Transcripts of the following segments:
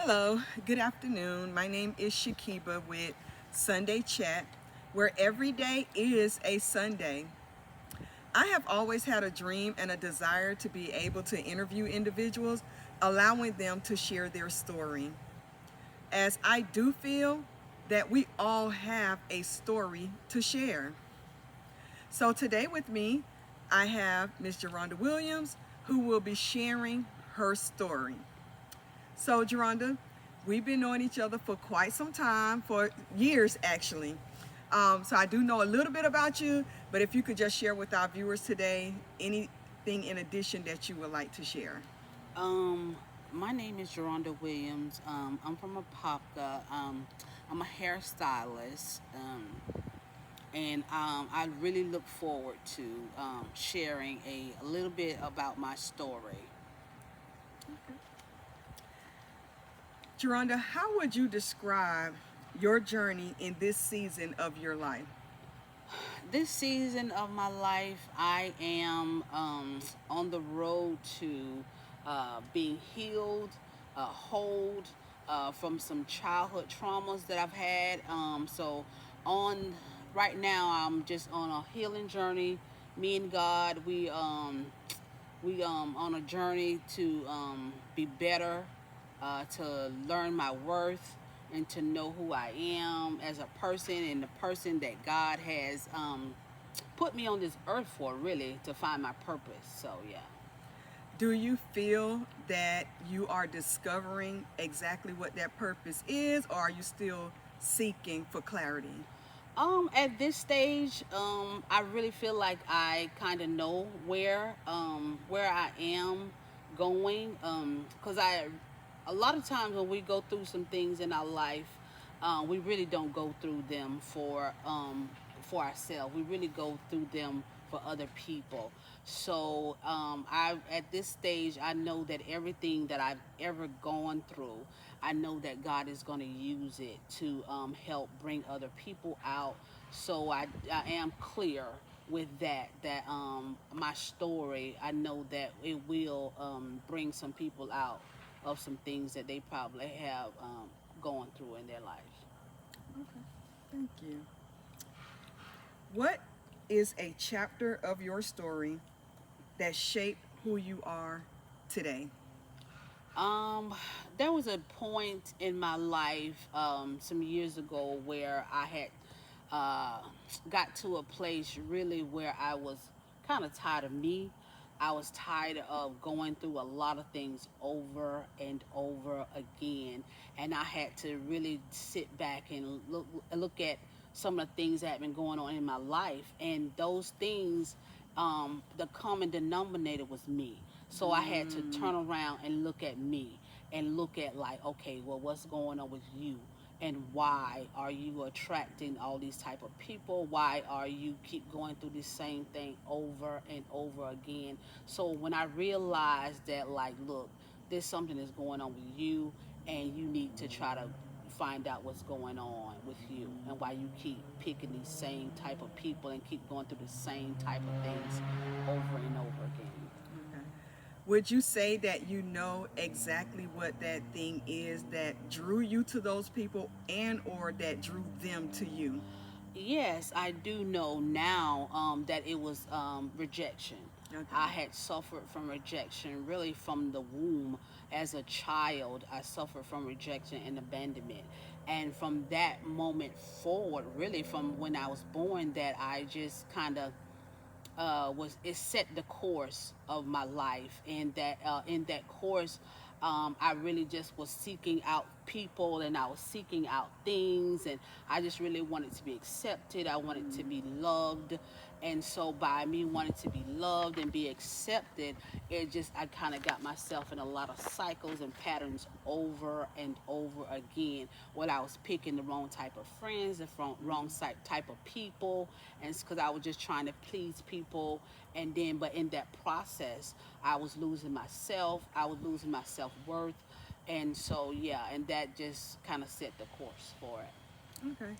Hello, good afternoon. My name is Shakiba with SONday Chat, where every day is a Sunday. I have always had a dream and a desire to be able to interview individuals, allowing them to share their story. As I do feel that we all have a story to share. So today with me, I have Miss Geronda Williams, who will be sharing her story. So, Geronda, we've been knowing each other for quite some time, for years actually. So I do know a little bit about you, but if you could just share with our viewers today anything in addition that you would like to share. Um, my name is Geronda Williams. I'm from Apopka. I'm a hairstylist, and I really look forward to sharing a little bit about my story. Geronda, how would you describe your journey in this season of your life? This season of my life, I am on the road to being healed, whole from some childhood traumas that I've had. On right now, I'm just on a healing journey. Me and God, we on a journey to be better, to learn my worth, and to know who I am as a person and the person that God has put me on this earth for, really, to find my purpose. So yeah. Do you feel that you are discovering exactly what that purpose is, or are you still seeking for clarity? At this stage, I really feel like I kind of know where I am going. Cause a lot of times when we go through some things in our life, we really don't go through them for ourselves. We really go through them for other people. So I at this stage, I know that everything that I've ever gone through, I know that God is going to use it to help bring other people out. So I am clear with that my story, I know that it will bring some people out of some things that they probably have going through in their life. Okay, thank you. What is a chapter of your story that shaped who you are today? Um, there was a point in my life some years ago where I had uh, got to a place really where I was kind of tired of me. I was tired of going through a lot of things over and over again, and I had to really sit back and look at some of the things that had been going on in my life, and those things, the common denominator was me. So I had to Mm, turn around and look at me and look at, like, okay, well, what's going on with you? And why are you attracting all these type of people? Why are you keep going through the same thing over and over again? So when I realized that, like, look, there's something that's going on with you, and you need to try to find out what's going on with you and why you keep picking these same type of people and keep going through the same type of things over and over again. okay. Would you say that you know exactly what that thing is that drew you to those people and or that drew them to you? Yes, I do know now that it was rejection. Okay. I had suffered from rejection really from the womb. As a child, I suffered from rejection and abandonment. And from that moment forward, really from when I was born, that I just kind of was it set the course of my life, and that in that course, I really just was seeking out people, and I was seeking out things, and I just really wanted to be accepted. I wanted to be loved, and so by me wanting to be loved and be accepted, it just I kind of got myself in a lot of cycles and patterns over and over again. When I was picking the wrong type of friends, the wrong type of people, and it's because I was just trying to please people, and then but in that process, I was losing myself. I was losing my self worth, and so yeah, and that just kind of set the course for it. Okay.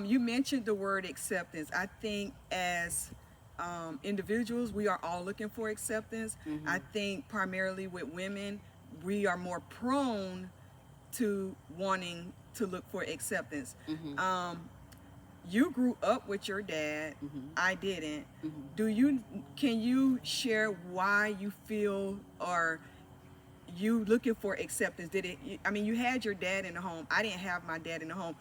You mentioned the word acceptance. I think as individuals, we are all looking for acceptance. I Hmm. think primarily with women, we are more prone to wanting to look for acceptance. Mm-hmm. You grew up with your dad. Mm-hmm. I didn't. Mm-hmm. Can you share why you feel, or you looking for acceptance? Did it, I mean, you had your dad in the home. I didn't have my dad in the home.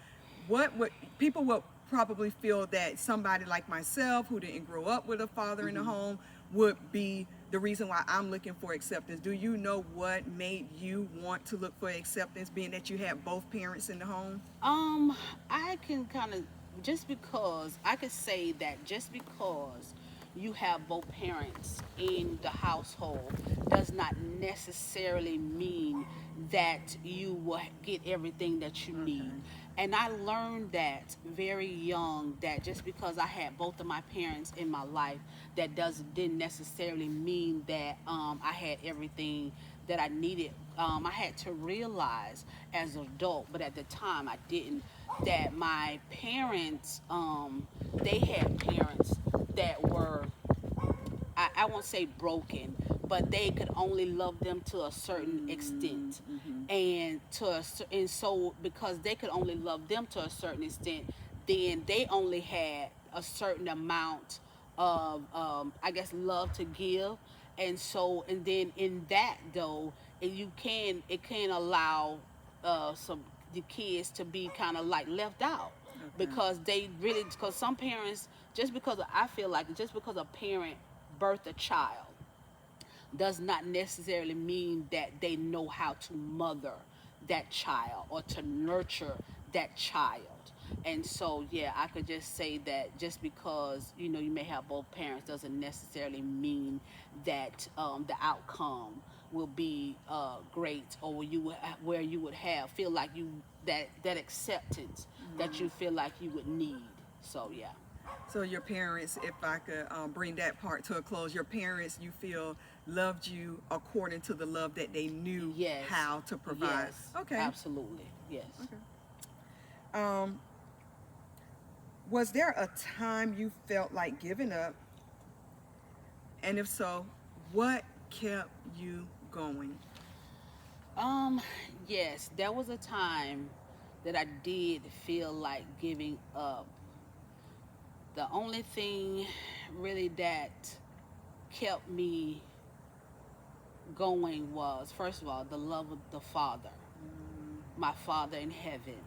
What would people would probably feel that somebody like myself who didn't grow up with a father in the Mm-hmm. home would be the reason why I'm looking for acceptance? Do you know what made you want to look for acceptance, being that you had both parents in the home? I can kind of, just because I could say that just because you have both parents in the household does not necessarily mean that you will get everything that you need. Okay. And I learned that very young, that just because I had both of my parents in my life, that didn't necessarily mean that I had everything that I needed. I had to realize as an adult, but at the time I didn't, that my parents, they had parents that were, I won't say broken, but they could only love them to a certain extent. Mm-hmm. And so because they could only love them to a certain extent, then they only had a certain amount of, I guess, love to give. And so, and then in that though, it can allow some the kids to be kind of like left out, Okay. because they really, because some parents, I feel like just because a parent birth a child does not necessarily mean that they know how to mother that child or to nurture that child. And so, yeah, I could just say that just because, you may have both parents doesn't necessarily mean that the outcome will be great, or where you would have feel like you that acceptance that you feel like you would need. So yeah. So your parents, if I could bring that part to a close, your parents, you feel, loved you according to the love that they knew Yes. how to provide. Yes. Okay. Absolutely. Yes. Okay. Um, was there a time you felt like giving up? And if so, what kept you going? Um, yes, there was a time that I did feel like giving up. The only thing really that kept me going was, first of all, the love of the Father, my Father in heaven.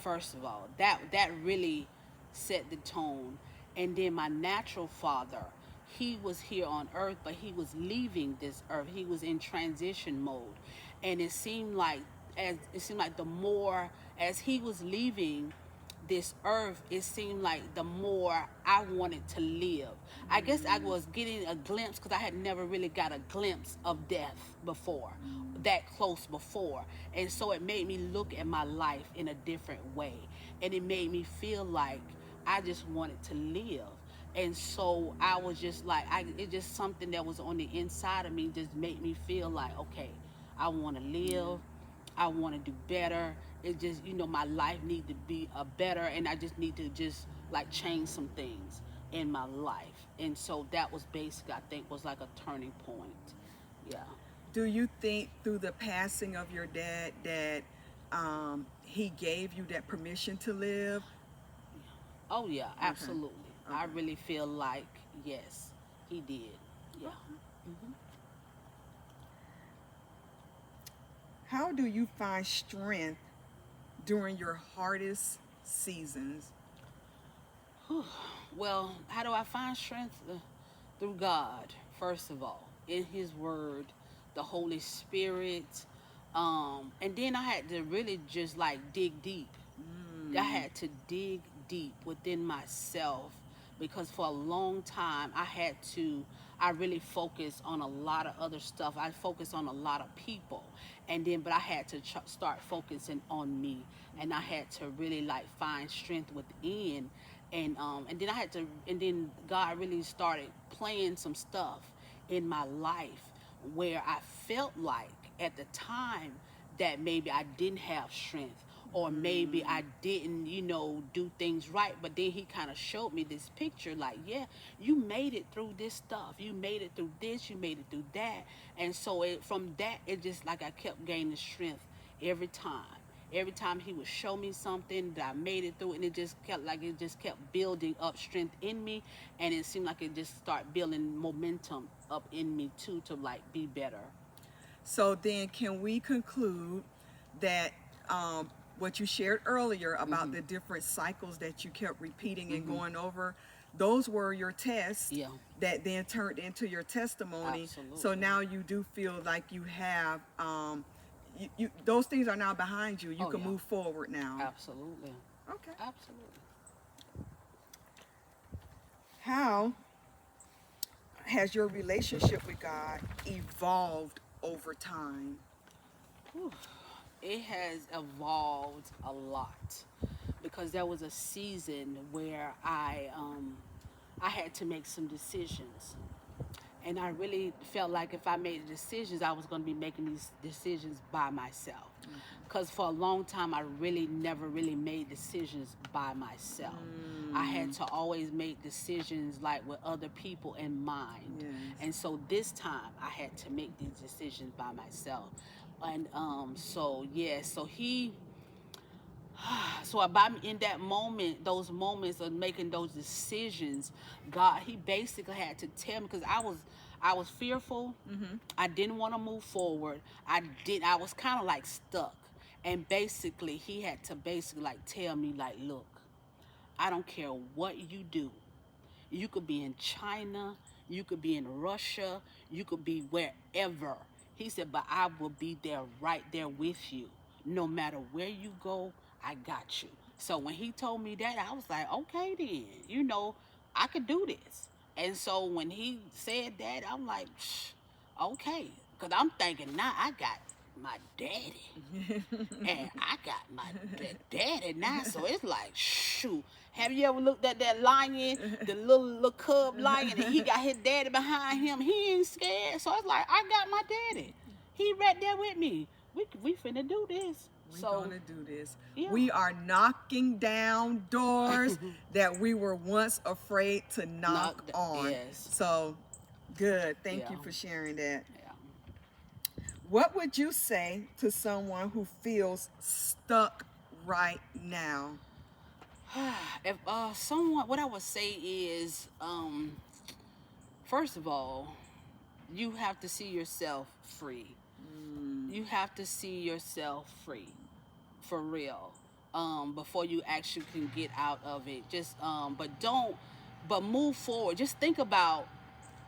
First of all, that really set the tone. And then my natural father, he was here on earth, but he was leaving this earth. He was in transition mode. And it seemed like the more as he was leaving this earth, it seemed like the more I wanted to live. I guess I was getting a glimpse, because I had never really got a glimpse of death before, that close before. And so it made me look at my life in a different way. And it made me feel like I just wanted to live. And so I was just like, it just something that was on the inside of me just made me feel like, okay, I want to live. I want to do better. It just, my life need to be a better, and I just need to just like change some things in my life. And so that was basically, I think, was like a turning point. Yeah. Do you think through the passing of your dad that he gave you that permission to live? Oh yeah, absolutely. Okay. I really feel like, yes, he did. Yeah. Mm-hmm. How do you find strength during your hardest seasons? Well, how do I find strength? Through God, first of all, in His Word, the Holy Spirit, and then I had to really just like dig deep. I had to dig deep within myself, because for a long time I really focused on a lot of other stuff. I focused on a lot of people, but I had to start focusing on me, and I had to really like find strength within. And then God really started playing some stuff in my life where I felt like at the time that maybe I didn't have strength, or maybe I didn't, do things right. But then he kind of showed me this picture like, yeah, you made it through this stuff. You made it through this, you made it through that. And so from that, it just like I kept gaining strength every time. Every time he would show me something that I made it through, and it just kept building up strength in me, and it seemed like it just started building momentum up in me too, to like be better. So then, can we conclude that what you shared earlier about the different cycles that you kept repeating and going over, those were your tests Yeah. that then turned into your testimony? Absolutely. So now you do feel like you have, those things are now behind you. You Oh, can yeah. move forward now. Absolutely. Okay. Absolutely. How has your relationship with God evolved over time? Whew. It has evolved a lot, because there was a season where I had to make some decisions, and I really felt like if I made the decisions, I was going to be making these decisions by myself. Because for a long time, I really never really made decisions by myself. I had to always make decisions like with other people in mind. Yes. And so this time, I had to make these decisions by myself. And so he so about in that moment, those moments of making those decisions, God, he basically had to tell me, because I was fearful. I didn't want to move forward. I was kind of like stuck. And basically he had to basically like tell me like, look, I don't care what you do. You could be in China, you could be in Russia, you could be wherever. He said, but I will be there, right there with you. No matter where you go, I got you. So when he told me that, I was like, okay then, I could do this. And so when he said that, I'm like, okay. Because I'm thinking, now I got my daddy. And I got my daddy now, so it's like, shoot. Have you ever looked at that lion, the little cub lion, and he got his daddy behind him? He ain't scared. So it's like, I got my daddy. He right there with me. We finna do this. We're So gonna do this. yeah. We are knocking down doors that we were once afraid to knock on. Yes. So good. Thank you Yeah. for sharing that. Yeah. What would you say to someone who feels stuck right now? If someone, what I would say is, first of all, you have to see yourself free. You have to see yourself free, for real, before you actually can get out of it. Just but move forward. Just think about,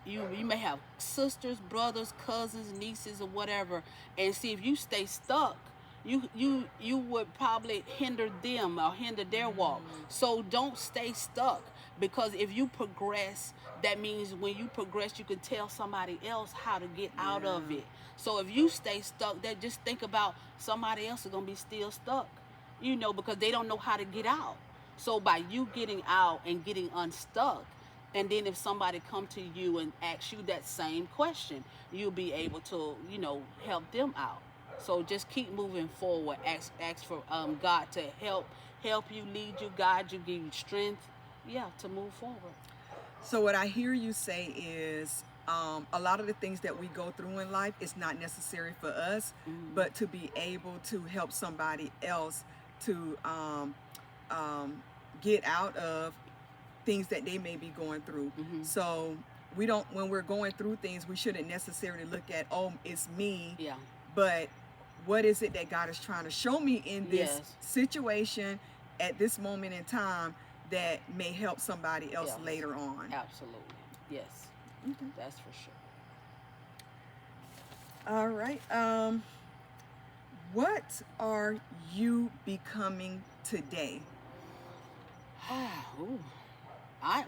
you may have sisters, brothers, cousins, nieces, or whatever, and see, if you stay stuck, you would probably hinder them or hinder their walk. So don't stay stuck, because if you progress, that means when you progress, you can tell somebody else how to get out of it. So if you stay stuck, that just think about somebody else is gonna be still stuck, because they don't know how to get out. So by you getting out and getting unstuck, and then if somebody come to you and ask you that same question, you'll be able to, help them out. So just keep moving forward. Ask for God to help you, lead you, guide you, give you strength, to move forward. So what I hear you say is, a lot of the things that we go through in life is not necessary for us, but to be able to help somebody else to get out of things that they may be going through. So when we're going through things, we shouldn't necessarily look at, oh, it's me, but what is it that God is trying to show me in this situation at this moment in time that may help somebody else later on? Absolutely. Yes. That's for sure. All right. What are you becoming today? Ooh.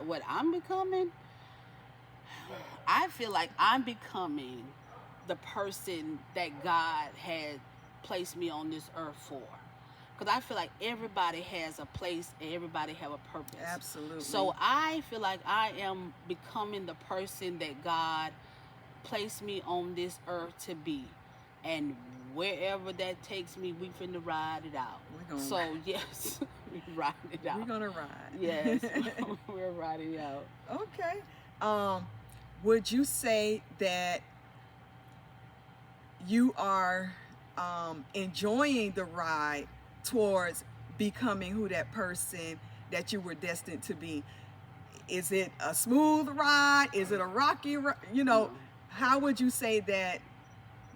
What I'm becoming? I feel like I'm becoming the person that God had placed me on this earth for. Because I feel like everybody has a place and everybody have a purpose. Absolutely. So I feel like I am becoming the person that God placed me on this earth to be. And wherever that takes me, we finna ride it out. Yes, we riding it out. We're gonna ride. Yes, we're riding it out. Okay. Would you say that you are enjoying the ride towards becoming who that person that you were destined to be? Is it a smooth ride? Is it a rocky ride? How would you say that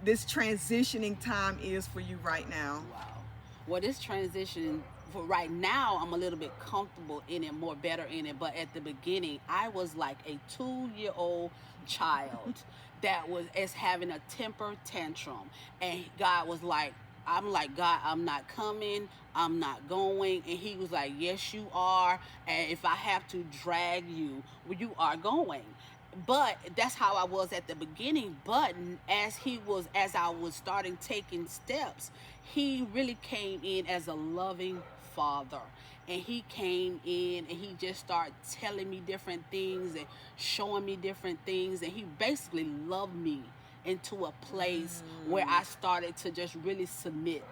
this transitioning time is for you right now? Wow. Well, this transition for right now, I'm a little bit comfortable in it, more better in it. But at the beginning, I was like a 2-year-old child that was having a temper tantrum, and God was like, I'm like, God, I'm not coming, I'm not going. And he was like, yes, you are. And if I have to drag you, well, you are going. But that's how I was at the beginning. But as I was starting taking steps, he really came in as a loving father. And he came in and he just started telling me different things and showing me different things. And he basically loved me into a place where I started to just really submit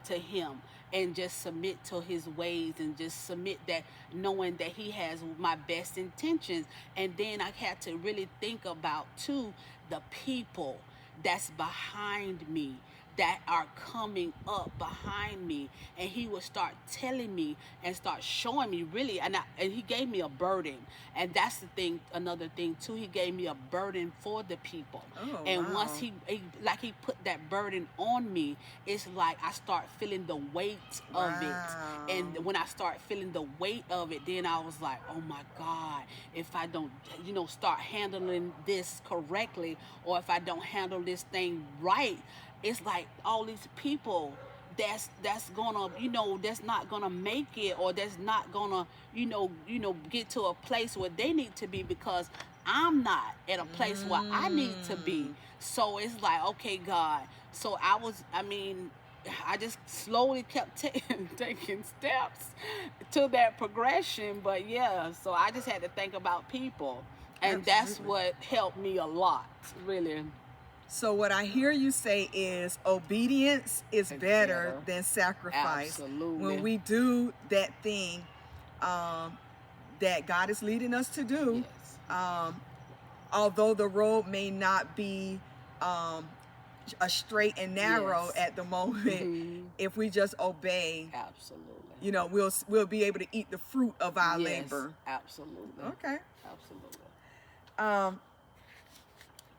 to him and just submit to his ways and just submit, that knowing that he has my best intentions. And then I had to really think about too the people that's behind me, that are coming up behind me. And he would start telling me and start showing me really, and he gave me a burden. And that's the thing, another thing too, he gave me a burden for the people. And wow. Once he put that burden on me, it's like I start feeling the weight of it. And when I start feeling the weight of it, then I was like, oh my God, if I don't start handling this correctly, or if I don't handle this thing right, it's like all these people that's gonna that's not gonna make it, or that's not gonna get to a place where they need to be, because I'm not at a place where I need to be. So it's like, okay, God. So I just slowly kept taking steps to that progression. But yeah, so I just had to think about people, and that's what helped me a lot, really. So what I hear you say is obedience is better than sacrifice. Absolutely. When we do that thing that God is leading us to do, yes. Although the road may not be a straight and narrow Yes. at the moment, if we just obey, absolutely, we'll be able to eat the fruit of our yes, labor. Absolutely. Okay. Absolutely.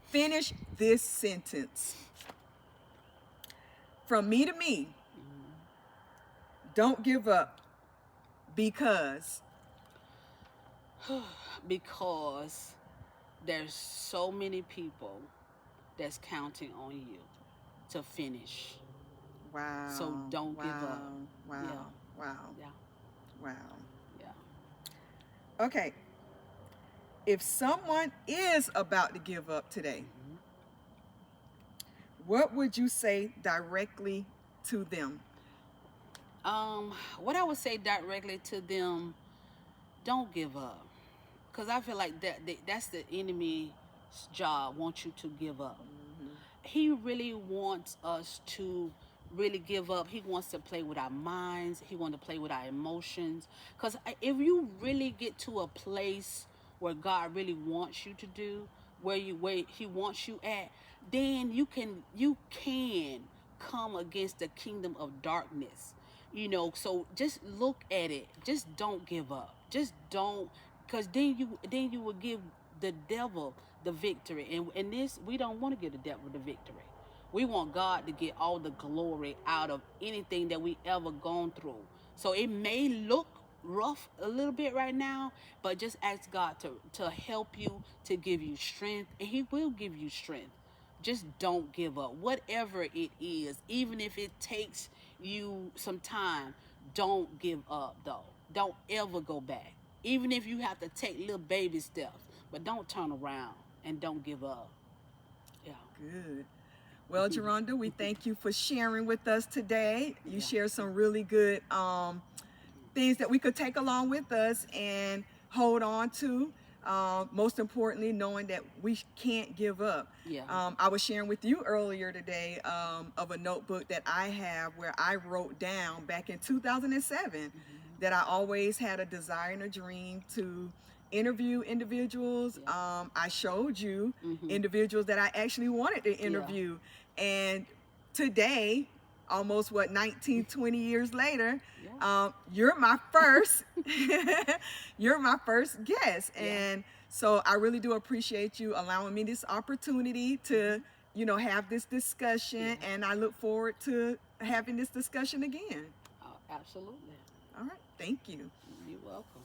Finish this sentence. From me to me, don't give up because there's so many people that's counting on you to finish. Wow. So don't give up. Wow. Yeah. Wow. Yeah. Wow. Yeah. Okay. If someone is about to give up today, what would you say directly to them? What I would say directly to them, don't give up. Because I feel like that's the enemy's job, wants you to give up. He really wants us to really give up. He wants to play with our minds. He wants to play with our emotions. Because if you really get to a place where God really wants you to do, where he wants you at, then you can come against the kingdom of darkness. So just look at it. Just don't give up. Just don't, because then you will give the devil the victory. And this, we don't want to give the devil the victory. We want God to get all the glory out of anything that we ever gone through. So it may look rough a little bit right now, but just ask God to help you, to give you strength, and he will give you strength. Just don't give up. Whatever it is, even if it takes you some time, don't give up though. Don't ever go back. Even if you have to take little baby steps, but don't turn around and don't give up. Yeah. Good. Well, Geronda, we thank you for sharing with us today. You shared some really good things that we could take along with us and hold on to. Most importantly, knowing that we can't give up. I was sharing with you earlier today of a notebook that I have where I wrote down back in 2007 that I always had a desire and a dream to interview individuals. I showed you individuals that I actually wanted to interview. And today almost 19, 20 years later. Yeah. You're my first, you're my first guest. Yeah. And so I really do appreciate you allowing me this opportunity to, have this discussion. Yeah. And I look forward to having this discussion again. Absolutely. All right. Thank you. You're welcome.